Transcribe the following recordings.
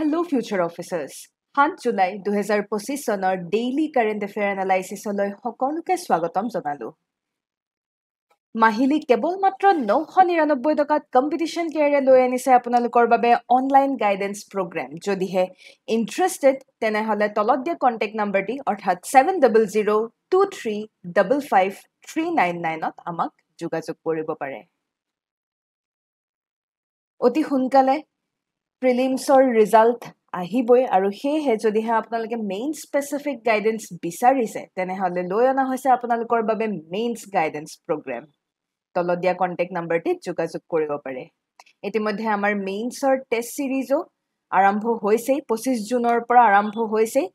Hello, future officers. 7 July 2025 চনৰ daily current affair এনালাইচিছলৈ সকলোকে স্বাগতম জনালো। মাহিলী কেৱল মাত্ৰ 999 টকাত কম্পিটিশ্যন কেয়াৰে লৈ আনিছে আপোনালোকৰ বাবে অনলাইন গাইডেন্স প্ৰগ্ৰাম। যদিহে ইণ্টাৰেষ্টেড তেনেহ'লে তলত দিয়া কণ্টেক্ট নম্বৰটি অৰ্থাৎ 7002355399ত আমাক যোগাযোগ কৰিব পাৰে। অতি সোনকালে প্ৰিলিমছৰ ৰিজাল্ট আহিবই আৰু সেয়েহে যদিহে আপোনালোকে মেইন স্পেচিফিক গাইডেন্স বিচাৰিছে তেনেহ'লে লৈ অনা হৈছে আপোনালোকৰ বাবে মেইনছ গাইডেন্স প্ৰগ্ৰাম। তলত দিয়া কণ্টেক্ট নম্বৰটিত যোগাযোগ কৰিব পাৰে। ইতিমধ্যে আমাৰ মেইনছৰ টেষ্ট চিৰিজো আৰম্ভ হৈছেই। 25 জুনৰ পৰা আৰম্ভ হৈছেই।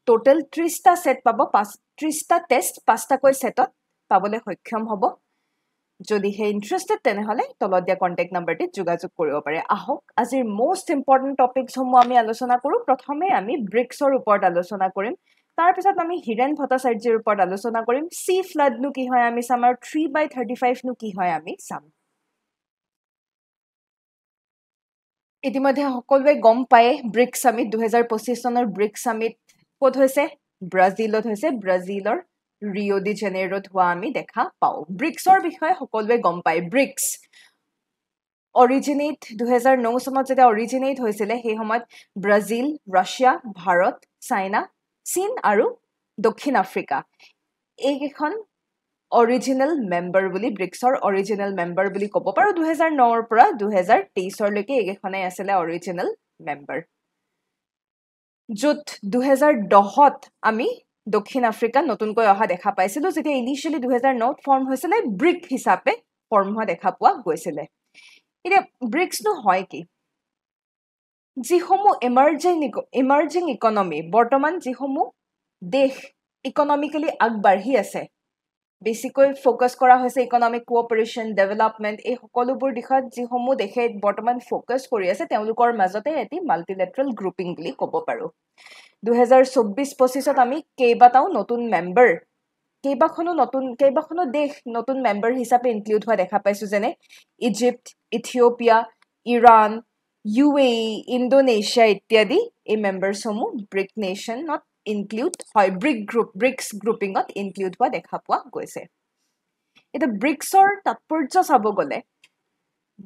টোটেল 30টা ছেট পাব। 30টা টেষ্ট 5টাকৈ ছেটত পাবলৈ সক্ষম হ'ব। যদিহে ইণ্টাৰেষ্টেড তেনেহ'লে তলত দিয়া কণ্টেক্ট নম্বৰটিত যোগাযোগ কৰিব পাৰে। আহক আজিৰ মষ্ট ইম্পৰ্টেণ্ট টপিকছসমূহ আমি আলোচনা কৰোঁ। প্ৰথমে আমি ব্ৰিক্সৰ ওপৰত আলোচনা কৰিম। তাৰপিছত আমি হীৰেণ ভট্টাচাৰ্যৰ ওপৰত আলোচনা কৰিম। চি ফ্লাডনো কি হয় আমি চাম আৰু 3/35নো কি হয় আমি চাম। ইতিমধ্যে সকলোৱে গম পায় ব্ৰিক্স সামিট 2025 চনৰ ব্ৰিক্স সামিট ক'ত হৈছে? ব্ৰাজিলত হৈছে। ব্ৰাজিলৰ ৰিঅ' ডি জেনেইৰোত হোৱা আমি দেখা পাওঁ। ব্ৰিক্সৰ বিষয়ে সকলোৱে গম পায়। ব্ৰিক্স অৰিজিনেট 2009 চনত যেতিয়া অৰিজিনেট হৈছিলে সেই সময়ত ব্ৰাজিল, ৰাছিয়া, ভাৰত, চাইনা, চীন আৰু দক্ষিণ আফ্ৰিকা এইকেইখন অৰিজিনেল মেম্বাৰ বুলি ব্ৰিক্সৰ অৰিজিনেল মেম্বাৰ বুলি ক'ব পাৰোঁ। 2009ৰ পৰা 2023লৈকে এইকেইখনেই আছিলে অৰিজিনেল মেম্বাৰ। য'ত 2010ত আমি দক্ষিণ আফ্ৰিকা নতুনকৈ অহা দেখা পাইছিলোঁ, যেতিয়া ইনিচিয়েলি 2009ত ফৰ্ম হৈছিলে ব্ৰিক হিচাপে ফৰ্ম হোৱা দেখা পোৱা গৈছিলে। এতিয়া ব্ৰিক্সনো হয় কি? যিসমূহ ইমাৰ্জিং ইকনমি, বৰ্তমান যিসমূহ দেশ ইকনমিকেলি আগবাঢ়ি আছে, বেছিকৈ ফ'কাছ কৰা হৈছে ইকনমিক কোঅপাৰেশ্যন, ডেভেলপমেণ্ট, এই সকলোবোৰ দিশত যিসমূহ দেশে বৰ্তমান ফ'কাছ কৰি আছে তেওঁলোকৰ মাজতে এটি মাল্টিলেটাৰেল গ্ৰুপিং বুলি ক'ব পাৰোঁ। 2024-25ত আমি কেইবাটাও নতুন মেম্বাৰ, কেইবাখনো দেশ নতুন মেম্বাৰ হিচাপে ইনক্লুড হোৱা দেখা পাইছোঁ, যেনে Egypt, Ethiopia, Iran, UAE, Indonesia ইত্যাদি। এই মেম্বাৰসমূহ ব্ৰিক নেশ্যনত ইনক্লুড হয়, ব্ৰিক্স গ্ৰুপিঙত ইনক্লুড হোৱা দেখা পোৱা গৈছে। এতিয়া ব্ৰিক্সৰ তাৎপৰ্য চাব গ'লে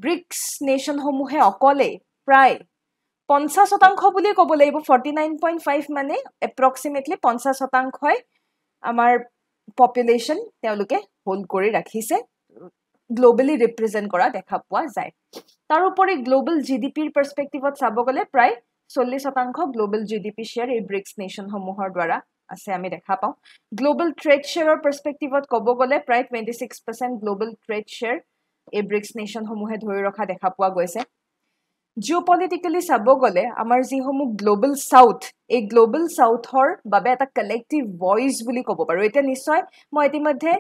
ব্ৰিক্স নেশ্যনসমূহে অকলে প্ৰায় 50% বুলিয়ে ক'ব লাগিব। 49.5 মানে এপ্ৰক্সিমেটলি 50%ই আমাৰ পপুলেশ্যন তেওঁলোকে হোল্ড কৰি ৰাখিছে, গ্ল'বেলি ৰিপ্ৰেজেণ্ট কৰা দেখা পোৱা যায়। তাৰোপৰি গ্ল'বেল GDPৰ পাৰ্চপেক্টিভত চাব গ'লে প্ৰায় 40% গ্ল'বেল GDP শ্বেয়াৰ এই ব্ৰিক্স নেশ্যনসমূহৰ দ্বাৰা আছে আমি দেখা পাওঁ। গ্ল'বেল ট্ৰেড শ্বেয়াৰৰ পাৰ্চপেক্টিভত ক'ব গ'লে প্ৰায় 26% গ্ল'বেল ট্ৰেড শ্বেয়াৰ এই ব্ৰিক্স নেশ্যনসমূহে ধৰি ৰখা দেখা পোৱা গৈছে। জিঅ'পলিটিকেলি চাব গ'লে আমাৰ যিসমূহ গ্ল'বেল চাউথ, এই গ্ল'বেল চাউথৰ বাবে এটা কালেক্টিভ ভইচ বুলি ক'ব পাৰোঁ। এতিয়া নিশ্চয় মই ইতিমধ্যে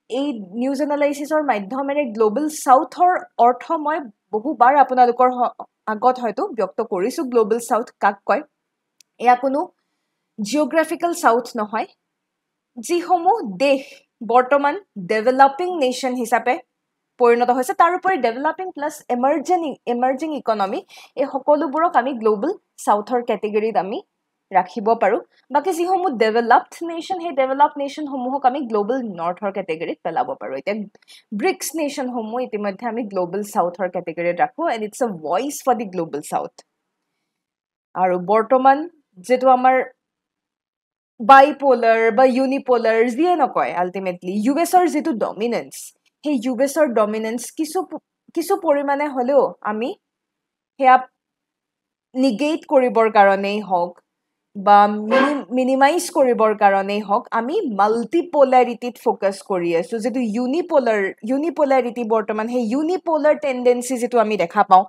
এই নিউজ এনালাইচিছৰ মাধ্যমেৰে গ্ল'বেল চাউথৰ অৰ্থ মই বহুবাৰ আপোনালোকৰ আগত হয়তো ব্যক্ত কৰিছোঁ। গ্ল'বেল চাউথ কাক কয়? এয়া কোনো জিঅ'গ্ৰাফিকেল চাউথ নহয়। যিসমূহ দেশ বৰ্তমান ডেভেলপিং নেশ্যন হিচাপে পৰিণত হৈছে, তাৰোপৰি ডেভেলপিং প্লাছ এমাৰ্জিং ইকনমি, এই সকলোবোৰক আমি গ্ল'বেল চাউথৰ কেটেগৰীত আমি ৰাখিব পাৰোঁ। বাকী যিসমূহ ডেভেলপড নেশ্যন, সেই ডেভেলপড নেশ্যনসমূহক আমি গ্ল'বেল নৰ্থৰ কেটেগৰীত পেলাব পাৰোঁ। এতিয়া ব্ৰিক্স নেশ্যনসমূহ ইতিমধ্যে আমি গ্ল'বেল চাউথৰ কেটেগৰীত ৰাখোঁ, and it's a voice for the global south. আৰু বৰ্তমান যিটো আমাৰ বাইপ'লাৰ বা ইউনিপ'লাৰ যিয়ে নকয়, আল্টিমেটলি US-ৰ যিটো ডমিনেঞ্চ, সেই US-ৰ ডমিনেঞ্চ কিছু পৰিমাণে হ'লেও আমি সেয়া নিগেট কৰিবৰ কাৰণেই হওক বা মিনিমাইজ কৰিবৰ কাৰণেই হওক আমি মাল্টিপ'লাৰিটিত ফ'কাছ কৰি আছোঁ। যিটো ইউনিপ'লাৰিটি বৰ্তমান, সেই ইউনিপ'লাৰ টেণ্ডেঞ্চি যিটো আমি দেখা পাওঁ।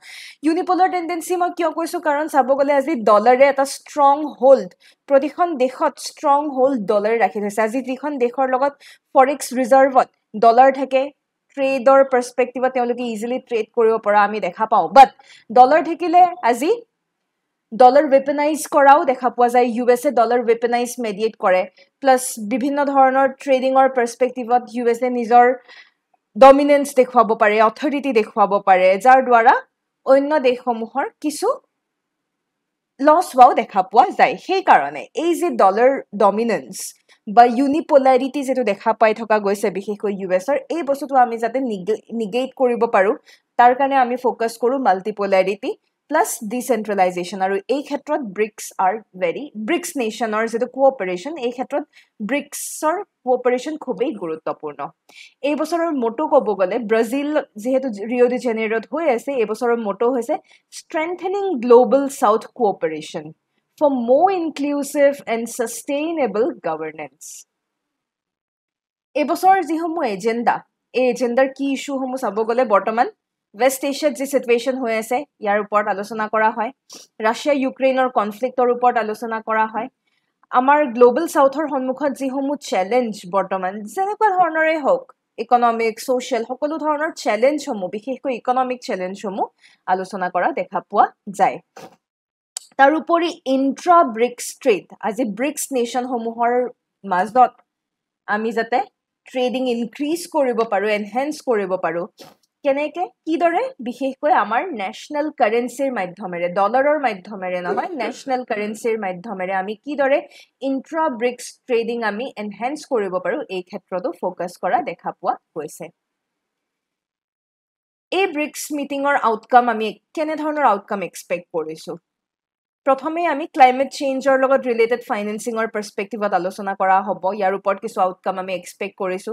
ইউনিপ'লাৰ টেণ্ডেঞ্চি মই কিয় কৈছোঁ? কাৰণ চাব গ'লে আজি ডলাৰে এটা ষ্ট্ৰং হোল্ড, প্ৰতিখন দেশত ষ্ট্ৰং হোল্ড ডলাৰে ৰাখি থৈছে। আজি যিখন দেশৰ লগত ফৰেক্স ৰিজাৰ্ভত ডলাৰ থাকে, ট্ৰেডৰ পাৰ্চপেক্টিভত তেওঁলোকে ইজিলি ট্ৰেড কৰিব পৰা আমি দেখা পাওঁ। বাট ডলাৰ থাকিলে আজি ডলাৰ ৱেপনাইজ কৰাও দেখা পোৱা যায়। US-এ ডলাৰ ৱেপনাইজ মেডিয়েট কৰে, প্লাছ বিভিন্ন ধৰণৰ ট্ৰেডিঙৰ পাৰ্চপেক্টিভত US-এ নিজৰ ডমিনেঞ্চ দেখুৱাব পাৰে, অথৰিটি দেখুৱাব পাৰে, যাৰ দ্বাৰা অন্য দেশসমূহৰ কিছু লছ হোৱাও দেখা পোৱা যায় সেইকাৰণে এই যে ডলাৰ ডমিনেন্স বা ইউনিপোলাৰিটি যেটো দেখা পাই থকা গৈছে বিশেষকৈ ইউএছৰ এই বস্তুটো আমি যাতে নিগেট কৰিব পাৰো তাৰ কাৰণে আমি ফোকাস কৰো মাল্টিপোলাৰিটি প্লাস ডিসেন্ট্ৰেলাইজেশন আৰু এই ক্ষেত্ৰত ব্ৰিক্স আৰ ভেৰি ব্ৰিক্স নেশনৰ যেটো কোঅপাৰেশন এই ক্ষেত্ৰত ব্ৰিক্সৰ কোঅপাৰেশন খুবেই গুৰুত্বপূৰ্ণ এই বছৰৰ মোটো ক'ব গলে ব্ৰাজিল যেহেতু ৰিও ডি জেনেৰোত হৈ আছে এই বছৰৰ মোটো হৈছে strengthening global south cooperation for more inclusive and sustainable governance এই বছৰৰ যিসমূহ এজেন্ডা এই এজেন্ডাৰ কি ইস্যু সমূহ চাব গলে বৰ্তমান West Asia যি সিচুৱেচন হৈ আছে ইয়াৰ ওপৰত আলোচনা কৰা হয় ৰাছিয়া ইউক্ৰেইনৰ কনফ্লিক্টৰ ওপৰত আলোচনা কৰা হয় আমাৰ গ্লোবাল সাউথৰ সন্মুখত যিসমূহ চ্যালেঞ্জ বৰ্তমান যেনেকুৱা ধৰণৰে হওক ইকোনমিক সোশ্যাল সকলো ধৰণৰ চ্যালেঞ্জ সমূহ বিশেষকৈ ইকোনমিক চ্যালেঞ্জ সমূহ আলোচনা কৰা দেখা পোৱা যায় তাৰ উপৰি ইন্ট্ৰা ব্ৰিক্স ট্ৰেড আজি ব্ৰিক্স নেশন সমূহৰ মাজত আমি যাতে ট্ৰেডিং ইনক্ৰিজ কৰিব পাৰো এনহেন্স কৰিব পাৰো কেনেকে কিদৰে বিশেষকৈ আমাৰ ন্যাশনাল কাৰেন্সিৰ মাধ্যমেৰে ডলাৰৰ মাধ্যমেৰে নহয় ন্যাশনাল কাৰেন্সিৰ মাধ্যমেৰে আমি কিদৰে ইন্ট্ৰা ব্ৰিক্স ট্ৰেডিং আমি এনহেন্স কৰিব পাৰো এই ক্ষেত্ৰতো ফোকাস কৰা দেখা পোৱা গৈছে এই ব্ৰিক্স মিটিংৰ আউটকাম আমি কেনে ধৰণৰ আউটকাম এক্সপেক্ট কৰিছো প্ৰথমে আমি ক্লাইমেট চেঞ্জৰ লগত ৰিলেটেড ফাইনান্সিংৰ পাৰ্সপেক্টিভত আলোচনা কৰা হ'ব ইয়াৰ ওপৰত কিছু আউটকাম আমি এক্সপেক্ট কৰিছো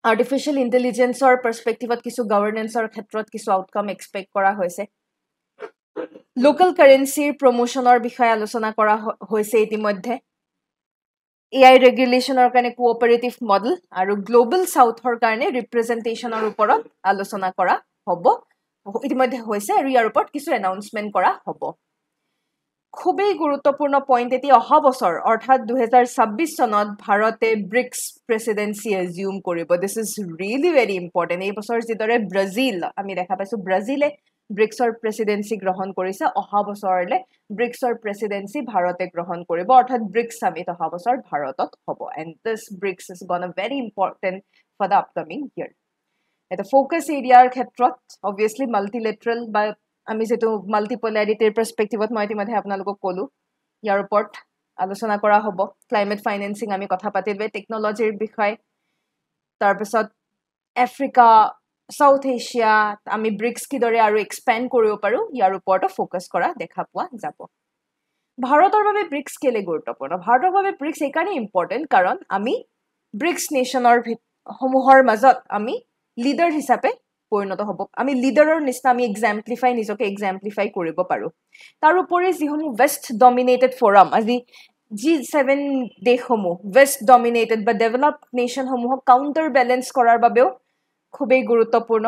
আৰ্টিফিশিয়াল ইন্টেলিজেন্সৰ পাৰ্সপেক্টিভত কিছু গভৰ্নেন্সৰ ক্ষেত্ৰত কিছু আউটকাম এক্সপেক্ট কৰা হৈছে লোকাল কাৰেন্সিৰ প্ৰমোশনৰ বিষয়ে আলোচনা কৰা হৈছে ইতিমধ্যে AI ৰেগুলেশনৰ কাৰণে কোঅপাৰেটিভ মডেল আৰু গ্লোবাল সাউথৰ কাৰণে ৰিপ্ৰেজেন্টেশনৰ ওপৰত আলোচনা কৰা হ'ব ইতিমধ্যে হৈছে আৰু ইয়াৰ ওপৰত কিছু এনাউন্সমেন্ট কৰা হ'ব খুবেই গুৰুত্বপূৰ্ণ পইণ্ট এটি অহা বছৰ অৰ্থাৎ 2026 চনত ভাৰতে ব্ৰিক্স প্ৰেসিডেন্সি এজিউম কৰিব this is really very important এই বছৰ যিদৰে ব্ৰাজিল আমি দেখা পাইছো ব্ৰাজিলে ব্ৰিক্সৰ প্ৰেসিডেন্সি গ্ৰহণ কৰিছে অহা বছৰলে ব্ৰিক্সৰ প্ৰেসিডেন্সি ভাৰতে গ্ৰহণ কৰিব অৰ্থাৎ ব্ৰিক্স সামিট অহা বছৰ ভাৰতত হ'ব and this BRICS is gonna very important for the upcoming year এটা ফোকাস এৰিয়াৰ ক্ষেত্ৰত অবভিয়াসলি মাল্টিলেটাৰেল বা আমি যেটো মাল্টিপোলাৰিটিৰ পাৰ্সপেক্টিভত মই ইতিমধ্যে আপোনালোকক ক'লো ইয়াৰ ওপৰত আলোচনা কৰা হ'ব ক্লাইমেট ফাইনান্সিং আমি কথা পাতিলে টেকনলজিৰ বিষয় তাৰ পিছত আফ্ৰিকা সাউথ এছিয়া আমি ব্ৰিক্স কিদৰে আৰু এক্সপেন্ড কৰিব পাৰো ইয়াৰ ওপৰত ফোকাস কৰা দেখা পোৱা যাব ভাৰতৰ বাবে ব্ৰিক্স কেলে গুৰুত্বপূৰ্ণ ভাৰতৰ বাবে ব্ৰিক্স এইকাৰণে ইম্পৰ্টেন্ট কাৰণ আমি ব্ৰিক্স নেশনৰ সমূহৰ মাজত আমি লিডাৰ হিচাপে পৰিণত হ'ব আমি লিডাৰৰ নিচিনা আমি নিজকে এক্সাম্পলিফাই কৰিব পাৰো তাৰ উপৰি যিসমূহ ৱেষ্ট ডমিনেটেড ফৰাম আজি G7 দেশসমূহ ৱেষ্ট ডমিনেটেড বা ডেভেলপড নেশন সমূহক কাউন্টাৰ বেলেন্স কৰাৰ বাবেও খুবেই গুৰুত্বপূৰ্ণ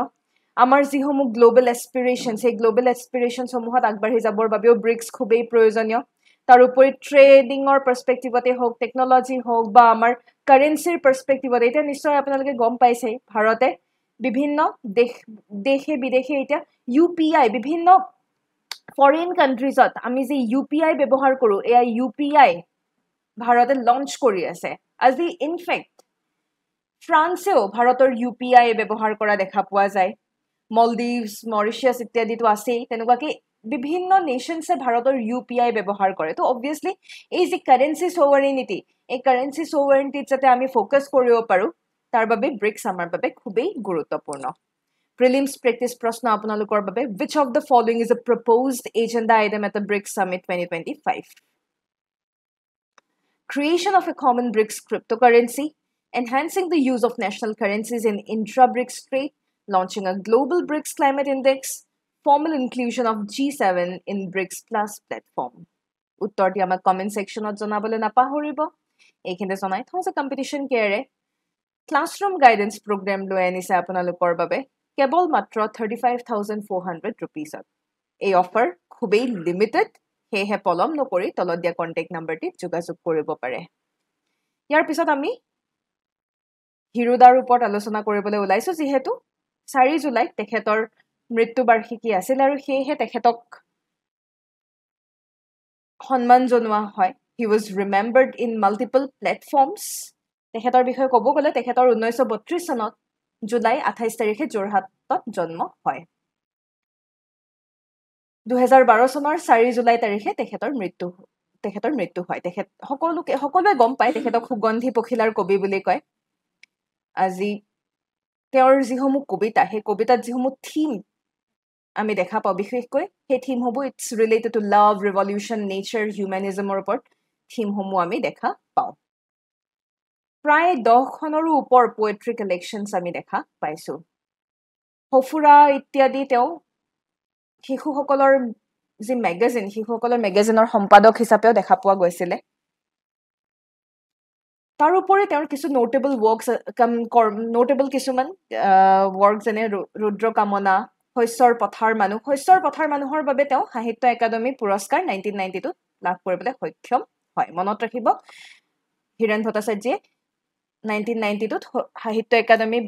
আমাৰ যিসমূহ গ্লোবাল এস্পিৰেশনছ এই গ্লোবাল এস্পিৰেশনছ সমূহত আগবাঢ়ি যাবৰ বাবেও ব্ৰিক্স খুবেই প্ৰয়োজনীয় তাৰ উপৰি ট্ৰেডিংৰ পাৰ্সপেক্টিভতে হওক টেকনলজি হওক বা আমাৰ কাৰেন্সিৰ পাৰ্সপেক্টিভত এটা নিশ্চয় আপোনালোকে গম পাইছে ভাৰতে বিভিন্ন দেশে বিদেশে এটা ইউপিআই বিভিন্ন ফৰেন কান্ট্ৰিজত আমি যে ইউপিআই ব্যৱহাৰ কৰো এয়া ইউপিআই ভাৰতে লঞ্চ কৰি আছে আজি ইনফেক্ট ফ্ৰান্সেও ভাৰতৰ ইউপিআই ব্যৱহাৰ কৰা দেখা পোৱা যায় মলদ্বীপছ মৰিশাছ ইত্যাদিটো আছে তেনেকুৱাকে বিভিন্ন নেশনছে ভাৰতৰ ইউপিআই ব্যৱহাৰ কৰে তো অবভিয়াসলি এই যে কাৰেন্সি সোভাৰেনিটি এই কাৰেন্সি সোভাৰেনিটিত যাতে আমি ফোকাস কৰিব পাৰো তাৰ বাবে ব্ৰিক্স আমাৰ বাবে খুবেই গুৰুত্বপূৰ্ণ Prelims practice prashna apnalokor babe which of the following is a proposed agenda item at the BRICS Summit 2025 Creation of a common BRICS cryptocurrency enhancing the use of national currencies in intra-BRICS trade launching a global BRICS climate index formal inclusion of G7 in BRICS plus platform uttorti amar comment section ot janabole napahoribo ekhinde sonai those competition kere classroom guidance program loi anise apnalokor babe cable মাত্ৰ 35400 rupees এই offer খুবেই limited হেহে পলম নকৰি তলত দিয়া contact নাম্বাৰটি যোগাযোগ কৰিব পাৰে ইয়াৰ পিছত আমি হিৰোদাৰ ওপৰত আলোচনা কৰিবলৈ ওলাইছো যেহেতু 4 জুলাই তেখেতৰ মৃত্যু বাৰ্ষিকী আছিল আৰু হেহে তেখেতক সন্মান জনোৱা হয় he was remembered in multiple platforms তেখেতৰ বিষয়ে ক'ব গলে তেখেতৰ 1932 চনত জুলাই 28 তাৰিখে যোৰহাটত জন্ম হয় 2012 চনৰ 4 জুলাই তাৰিখে তেখেতৰ মৃত্যু হয় তেখেত সকলোৱে গম পায় তেখেতক সুগন্ধি পখিলাৰ কবি বুলি কয় আজি তেওঁৰ যিসমূহ কবিতা সেই কবিতাত যিসমূহ থিম আমি দেখা পাওঁ বিশেষকৈ সেই থিমসমূহ it's related to love revolution nature হিউমেনিজমৰ ওপৰত থিমসমূহ আমি দেখা পাওঁ প্ৰায় 10খনৰো ওপৰ পোয়েট্ৰি কালেকশ্যনছ আমি দেখা পাইছোঁ সফুৰা ইত্যাদি তেওঁ শিশুসকলৰ যি মেগাজিন শিশুসকলৰ মেগাজিনৰ সম্পাদক হিচাপেও দেখা পোৱা গৈছিলে তাৰ উপৰি তেওঁৰ কিছু নোটেবল কিছুমান ৱৰ্ক যেনে ৰুদ্ৰ কামনা শস্যৰ পথাৰ মানুহৰ বাবে তেওঁ সাহিত্য একাডেমী পুৰস্কাৰ 1992 লাভ কৰিবলৈ সক্ষম হয় মনত ৰাখিব হীৰেণ ভট্টাচাৰ্যই 1992 সাহিত্য একাডেমী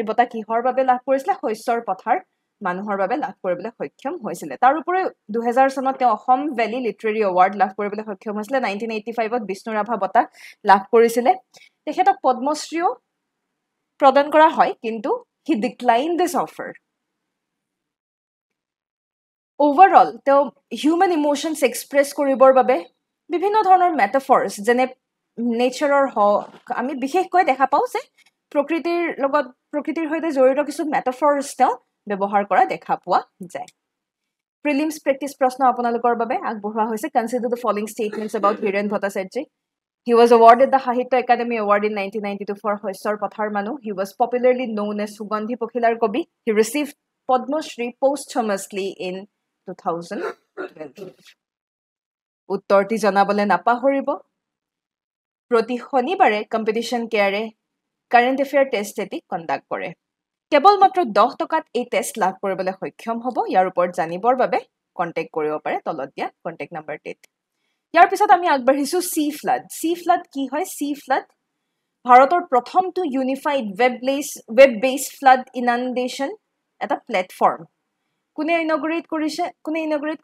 বঁটা কিহৰ বাবে লাভ কৰিছিলে শস্যৰ পথাৰ মানুহৰ বাবে লাভ কৰিবলৈ সক্ষম হৈছিলে তাৰ উপৰি 2000 চনত তেওঁ অসম ভেলী লিটাৰেৰী এৱাৰ্ড লাভ কৰিবলৈ সক্ষম হৈছিলে 1985ত বিষ্ণুৰাভা বঁটা লাভ কৰিছিলে তেখেতক পদ্মশ্ৰীও প্ৰদান কৰা হয় কিন্তু হি ডিক্লাইন দিছ অফাৰ ওভাৰঅল তেওঁ হিউমেন ইমোশনছ এক্সপ্ৰেছ কৰিবৰ বাবে বিভিন্ন ধৰণৰ মেটাফৰ্ছ যেনে নেচাৰৰ আমি বিশেষকৈ দেখা পাওঁ যে প্ৰকৃতিৰ সৈতে জড়িত কিছু মেটাফৰ্ছ তেওঁ ব্যৱহাৰ কৰা দেখা পোৱা যায় প্ৰিলিমছ প্ৰেক্টিছ প্ৰশ্ন আপোনালোকৰ বাবে আগবঢ়োৱা হৈছে consider the following statements about Hiren Bhattacharya He was awarded the Sahitya Academy Award in 1992 for Hoysor Pathar Manu. He was popularly known as Sugandhi Pokhilar Kobi. He received Padma Shri posthumously in 2012. উত্তৰটি জনাবলে নাপাহৰিব প্ৰতি শনিবাৰে competition কেয়াৰে current affair test এটি conduct কৰে কেৱল মাত্ৰ 10 টকাত এই test লাভ কৰিবলৈ সক্ষম হ'ব ইয়াৰ ওপৰত জানিবৰ বাবে কন্টেক্ট কৰিব পাৰে তলত দিয়া কন্টেক্ট নম্বৰটিত ইয়াৰ পিছত আমি আগবাঢ়িছো সি ফ্লাড কি হয় সি ফ্লাড ভাৰতৰ প্ৰথমটো unified web based flood inundation এটা প্লেটফৰ্ম কোনে ইনগ্ৰেট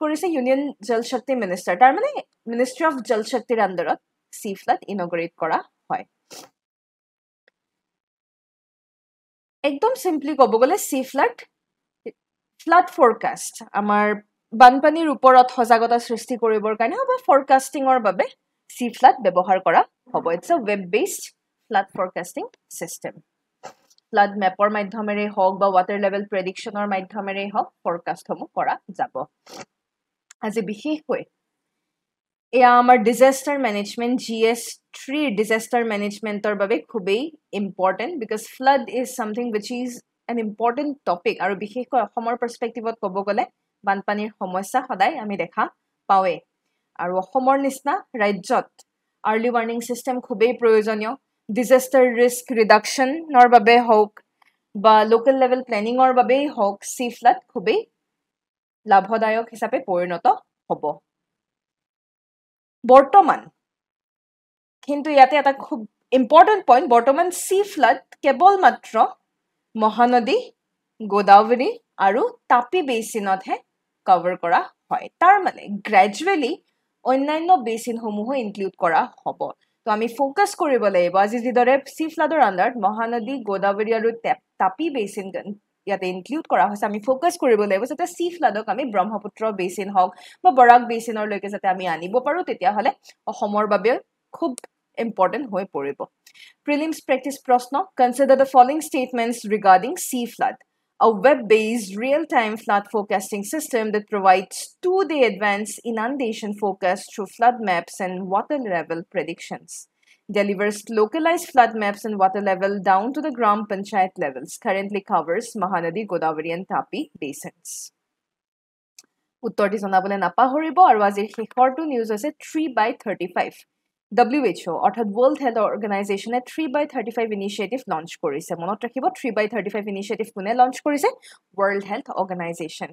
কৰিছে ইউনিয়ন জল শক্তি মিনিষ্টাৰ তাৰ মানে মিনিষ্ট্ৰি অফ জল শক্তিৰ আণ্ডাৰত সি ফ্লাড ইনগ্ৰেট কৰা হয় একদম সিম্পলি ক'ব গ'লে সি ফ্লাড ফৰকাষ্ট আমাৰ বানপানীৰ ওপৰত সজাগতা সৃষ্টি কৰিবৰ কাৰণে বা ফৰকাষ্টিংৰ বাবে সি ফ্লাড ব্যৱহাৰ কৰা হ'ব it's a web based flood forecasting system flood মেপৰ মাধ্যমেৰে হওক বা ৱাটাৰ লেভেল প্ৰেডিকশ্যনৰ মাধ্যমেৰে হওক ফৰকাষ্টসমূহ কৰা যাব আজি বিশেষকৈ এয়া আমাৰ ডিজাস্টাৰ মেনেজমেণ্ট GS3 ডিজাস্টাৰ মেনেজমেণ্টৰ বাবে খুবেই important because flood is something wish is an important topic আৰু বিশেষকৈ অসমৰ পাৰ্সপেক্টিভত ক'ব গ'লে বানপানীৰ সমস্যা সদায় আমি দেখা পাওঁৱে আৰু অসমৰ নিচিনা ৰাজ্যত আৰ্লি ৱাৰ্নিং সিস্টেম খুবেই প্ৰয়োজনীয় ডিজাস্টাৰ ৰিস্ক ৰিডাকশ্যনৰ বাবে হওক বা লোকেল লেভেল প্লেনিঙৰ বাবেই হওক সি ফ্লাড খুবেই লাভদায়ক হিচাপে পৰিণত হ'ব বৰ্তমান কিন্তু ইয়াতে এটা খুব ইম্পৰ্টেণ্ট পইণ্ট বৰ্তমান সি ফ্লাড কেৱল মাত্ৰ মহানদী গোদাৱৰী আৰু তাপি বেচিনতহে কভাৰ কৰা হয় তাৰ মানে গ্ৰেজুৱেলি অন্যান্য বেচিনসমূহো ইনক্লুড কৰা হ'ব তো আমি ফোকাস কৰিব লাগিব আজি যিদৰে সি ফ্লাডৰ আণ্ডাৰত মহানদী গোদাৱৰী আৰু তাপি বেচিন ইয়াতে ইনক্লুড কৰা হৈছে আমি ফোকাস কৰিব লাগিব যাতে সি ফ্লাডক আমি ব্ৰহ্মপুত্ৰ বেচিন হওক বা বৰাক বেচিনৰলৈকে যাতে আমি আনিব পাৰো তেতিয়াহ'লে অসমৰ বাবে খুব ইম্পৰ্টেণ্ট হৈ পৰিব প্ৰিলিমছ প্ৰেক্টিছ প্ৰশ্ন consider the following statements regarding C flood a web-based real-time flood forecasting system that provides 2-day advance inundation forecast through flood maps and water level predictions. Delivers localized flood maps and water level down to the Gram Panchayat levels. Currently covers Mahanadi, Godavari and Tapi basins. উত্তৰটি জনাবলে নাপাহৰিব আৰু আজিৰ শেষৰটো news আছে 3/35 WHO অৰ্থাৎ World Health Organization 3/35 initiative launch কৰিছে মনত ৰাখিব 3/35 initiative কোনে লঞ্চ কৰিছে World Health Organization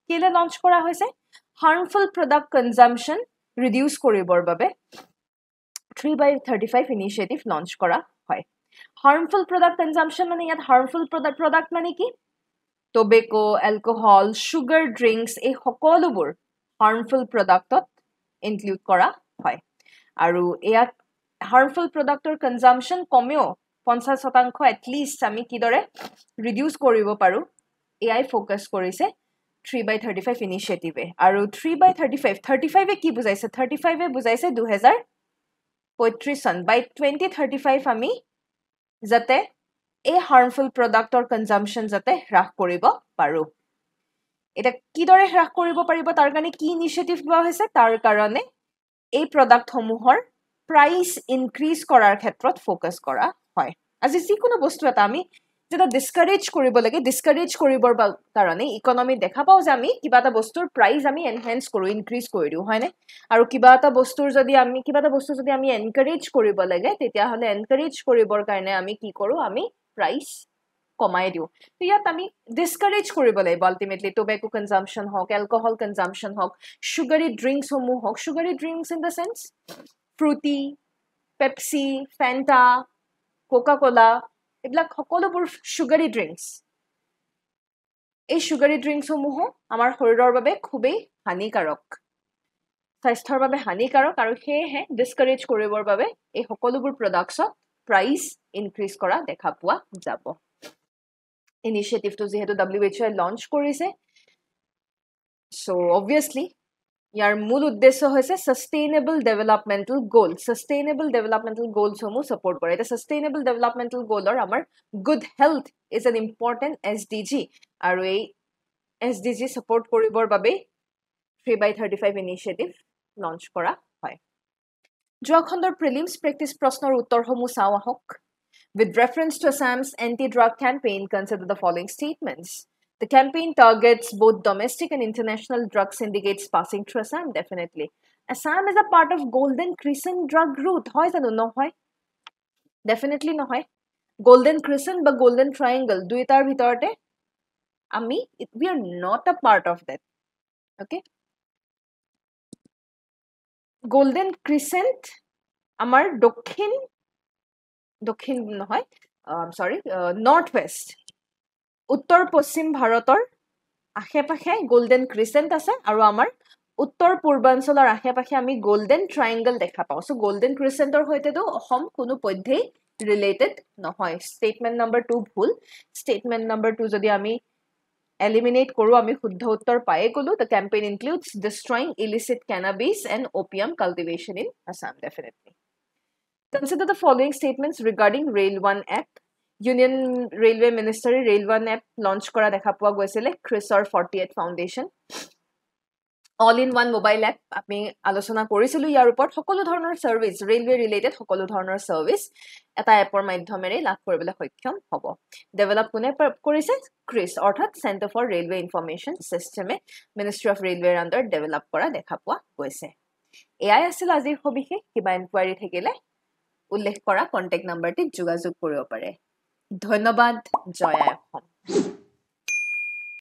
কেলে লঞ্চ কৰা হৈছে harmful product consumption reduce কৰিবৰ বাবে 3/35 ইনিচিয়েটিভ লঞ্চ কৰা হয় harmful product consumption মানে ইয়াত harmful product মানে কি tobacco alcohol sugar drinks এই সকলোবোৰ harmful productত ইনক্লুড কৰা হয় আৰু এয়া harmful productৰ consumption কমেও 50% at least আমি কিদৰে reduce কৰিব পাৰো এয়াই ফোকাস কৰিছে 3/35 ইনিচিয়েটিভে আৰু 3/35 কি বুজাইছে 35 বুজাইছে 2035 চন বাই 2035 আমি যাতে এই হাৰ্মফুল প্ৰডাক্টৰ কনজাম্পশন যাতে হ্ৰাস কৰিব পাৰো এটা কিদৰে হ্ৰাস কৰিব পাৰিব তাৰ কাৰণে কি ইনিচিয়েটিভ লোৱা হৈছে তাৰ কাৰণে এই প্ৰডাক্ট সমূহৰ প্ৰাইস ইনক্ৰিজ কৰাৰ ক্ষেত্ৰত ফোকাস কৰা হয় আজি যিকোনো বস্তু এটা আমি যেটা ডিসকাৰেজ কৰিব লাগে ডিসকাৰেজ কৰিবৰ কাৰণে ইকোনমি দেখা পাও যে আমি কিবা এটা বস্তুৰ প্ৰাইস আমি এনহান্স কৰো ইনক্ৰিজ কৰি দিও হয়নে আৰু কিবা এটা বস্তু যদি আমি এনকাৰেজ কৰিব লাগে তেতিয়া হলে এনকাৰেজ কৰিবৰ কাৰণে আমি কি কৰো আমি প্ৰাইস কমাই দিও তো ইয়াত আমি ডিসকাৰেজ কৰিব লাগিব আলটিমেটলি টোবেকো কনজাম্পশন হক এলকহল কনজাম্পশন হক সুগাৰি ড্ৰিংকস সমূহ হক sugary drinks in the sense Frooti Pepsi Fanta Coca Cola এইবিলাক সকলোবোৰ সুগাৰি ড্ৰিংকস এই সুগাৰি ড্ৰিংকস সমূহ আমাৰ শৰীৰৰ বাবে খুবেই হানিকাৰক স্বাস্থ্যৰ বাবে হানিকাৰক আৰু হেহে ডিসকাৰেজ কৰিবৰ বাবে এই সকলোবোৰ প্ৰডাক্টছক প্ৰাইস ইনক্ৰিজ কৰা দেখা পোৱা যাব ইনিচিয়েটিভটো যেহেতু WHO লঞ্চ কৰিছে সো অবভিয়াসলি ইয়াৰ মূল উদ্দেশ্য হৈছে সাস্টেইনেবল ডেভেলপমেন্টাল গোল সমূহ সাপোৰ্ট কৰে এটা সাস্টেইনেবল ডেভেলপমেন্টাল গোলৰ আমাৰ good health is an important SDG আৰু এই এসডিজি সাপোৰ্ট কৰিবৰ বাবে 3/35 ইনিচিয়েটিভ লঞ্চ কৰা হয় যোৱা খণ্ডৰ প্ৰিলিমছ প্ৰেক্টিছ প্ৰশ্নৰ উত্তৰসমূহ চাও আহক With reference to Assam's anti-drug campaign, consider the following statements. The campaign targets both domestic and international drug syndicates passing through Assam, definitely. Assam is a part of Golden Crescent drug route. Hoy jano no hoy? Definitely no hoy. Golden Crescent ba Golden Triangle duitar bhitorte we are not a part of that. Okay? Golden Crescent amar dokhin নহয় north West উত্তৰ পশ্চিম ভাৰতৰ আশেপাশে golden ক্ৰিসেন্ট আছে আৰু আমাৰ উত্তৰ পূৰ্বাঞ্চলৰ আশেপাশে আমি গোল্ডেন ট্ৰায়াঙ্গল দেখা পাও সো গোল্ডেন ক্ৰিসেন্টৰ হৈতেতো অসম কোনো পদ্ধতি ৰিলেটেড নহয় স্টেটমেন্ট নম্বৰ 2 ভুল স্টেটমেন্ট নম্বৰ 2 যদি আমি এলিমিনেট কৰো আমি শুদ্ধ উত্তৰ পায়ে গলো the campaign includes destroying illicit cannabis and opium cultivation in Assam definitely Consider the following statements regarding Rail 1 app. Union Railway Ministry Rail 1 app launch kora dekha poa goisile Crisor 48 Foundation. All in one mobile app apni alochona korisilu yar upor hokolo dhoroner service railway related hokolo dhoroner service eta appor madhyomere labh koribole hoikyam hobo. Develop kone korise CRIS orthat Center for Railway Information System e Ministry of Railway under develop kora dekha poa goise. AI asil azir hobikhe kiba inquiry thekile উল্লেখ কৰা contact নাম্বাৰটি যোগাযোগ কৰিব পাৰে ধন্যবাদ জয় অসম